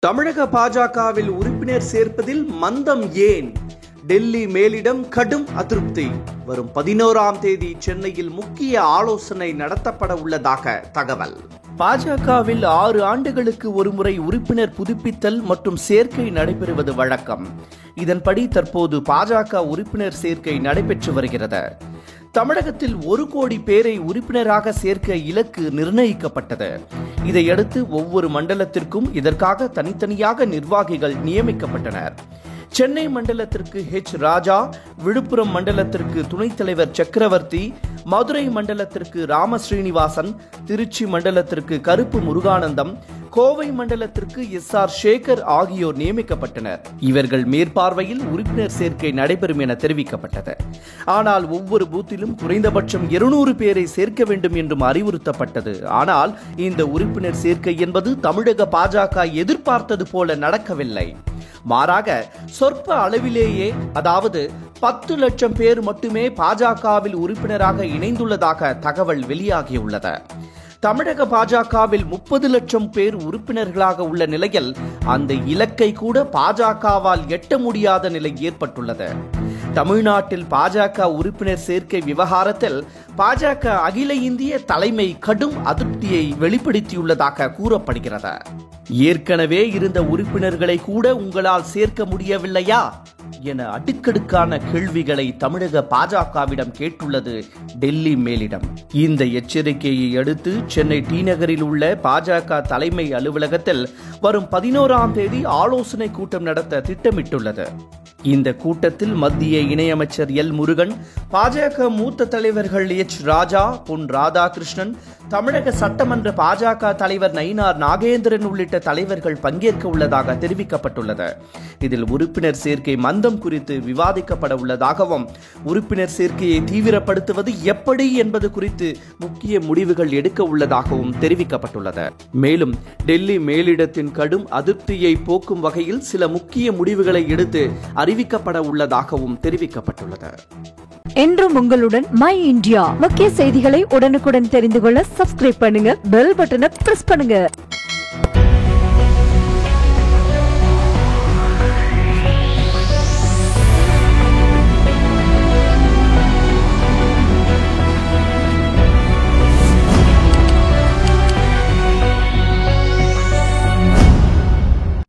தமிழக பாஜகவில் உறுப்பினர் சேர்ப்பதில் மந்தம் ஏன்? டெல்லி மேலிடம் கடும் அதிருப்தி. வரும் 11ஆம் தேதி சென்னையில் முக்கிய ஆலோசனை நடத்தப்பட உள்ளதாக தகவல். பாஜகவில் 6 ஆண்டுகளுக்கு ஒருமுறை உறுப்பினர் புதுப்பித்தல் மற்றும் சேர்க்கை நடைபெறுவது வழக்கம். இதன்படி தற்போது பாஜக உறுப்பினர் சேர்க்கை நடைபெற்று வருகிறது. தமிழகத்தில் 1 கோடி பேரை உறுப்பினராக சேர்க்க இலக்கு நிர்ணயிக்கப்பட்டது. இதையடுத்து ஒவ்வொரு மண்டலத்திற்கும் இதற்காக தனித்தனியாக நிர்வாகிகள் நியமிக்கப்பட்டனர். சென்னை மண்டலத்திற்கு ராஜா, விழுப்புரம் மண்டலத்திற்கு துணைத் தலைவர் சக்கரவர்த்தி, மதுரை மண்டலத்திற்கு ராமஸ்ரீனிவாசன், திருச்சி மண்டலத்திற்கு கருப்பு முருகானந்தம், கோவை மண்டலத்திற்கு சேகர் ஆகியோர் நியமிக்கப்பட்டனர். இவர்கள் மேற்பார்வையில் உறுப்பினர் சேர்க்கை நடைபெறும் என தெரிவிக்கப்பட்டது. ஆனால் ஒவ்வொரு பூத்திலும் குறைந்தபட்சம் 200 பேரை சேர்க்க வேண்டும் என்றும் அறிவுறுத்தப்பட்டது. ஆனால் இந்த உறுப்பினர் சேர்க்கை என்பது தமிழக பாஜக எதிர்பார்த்தது போல நடக்கவில்லை. மாறாக சொற்ப அளவிலேயே, அதாவது 10 லட்சம் பேர் மட்டுமே பாஜகவில் உறுப்பினராக இணைந்துள்ளதாக தகவல் வெளியாகியுள்ளது. தமிழக பாஜகவில் 30 லட்சம் பேர் உறுப்பினர்களாக உள்ள நிலையில் அந்த இலக்கை கூட பாஜகவால் எட்ட முடியாத நிலை ஏற்பட்டுள்ளது. தமிழ்நாட்டில் பாஜக உறுப்பினர் சேர்க்கை விவகாரத்தில் பாஜக அகில இந்திய தலைமை கடும் அதிருப்தியை வெளிப்படுத்தியுள்ளதாக கூறப்படுகிறது. ஏற்கனவே இருந்த உறுப்பினர்களை கூட உங்களால் சேர்க்க முடியவில்லையா என அடுக்கடுக்கான கேள்விகளை தமிழக பாஜகவிடம் கேட்டுள்ளது டெல்லி மேலிடம். இந்த எச்சரிக்கையை அடுத்து சென்னை டி நகரில் உள்ள பாஜக தலைமை அலுவலகத்தில் வரும் 11ஆம் தேதி ஆலோசனை கூட்டம் நடத்த திட்டமிட்டுள்ளது. இந்த கூட்டத்தில் மத்திய இணையமைச்சர் எல் முருகன், பாஜக மூத்த தலைவர்கள் ராஜா, பொன் ராதாகிருஷ்ணன், தமிழக சட்டமன்ற பாஜக தலைவர் நயினார் நாகேந்திரன் உள்ளிட்ட தலைவர்கள் பங்கேற்க உள்ளதாக தெரிவிக்கப்பட்டுள்ளது. இதில் உறுப்பினர் சேர்க்கை மந்தம் குறித்து விவாதிக்கப்பட உள்ளதாகவும், உறுப்பினர் சேர்க்கையை தீவிரப்படுத்துவது எப்படி என்பது குறித்து முக்கிய முடிவுகள் எடுக்க உள்ளதாகவும் தெரிவிக்கப்பட்டுள்ளது. மேலும் டெல்லி மேலிடத்தின் கடும் அதிருப்தியை போக்கும் வகையில் சில முக்கிய முடிவுகளை எடுத்து அறிவிக்கப்பட உள்ளதாகவும் தெரிவிக்கப்பட்டுள்ளது. என்றும் உங்களுடன் மை இந்தியா. முக்கிய செய்திகளை உடனுக்குடன் தெரிந்து கொள்ள சப்ஸ்கிரைப் பண்ணுங்க, பெல் பட்டனை பிரஸ் பண்ணுங்க.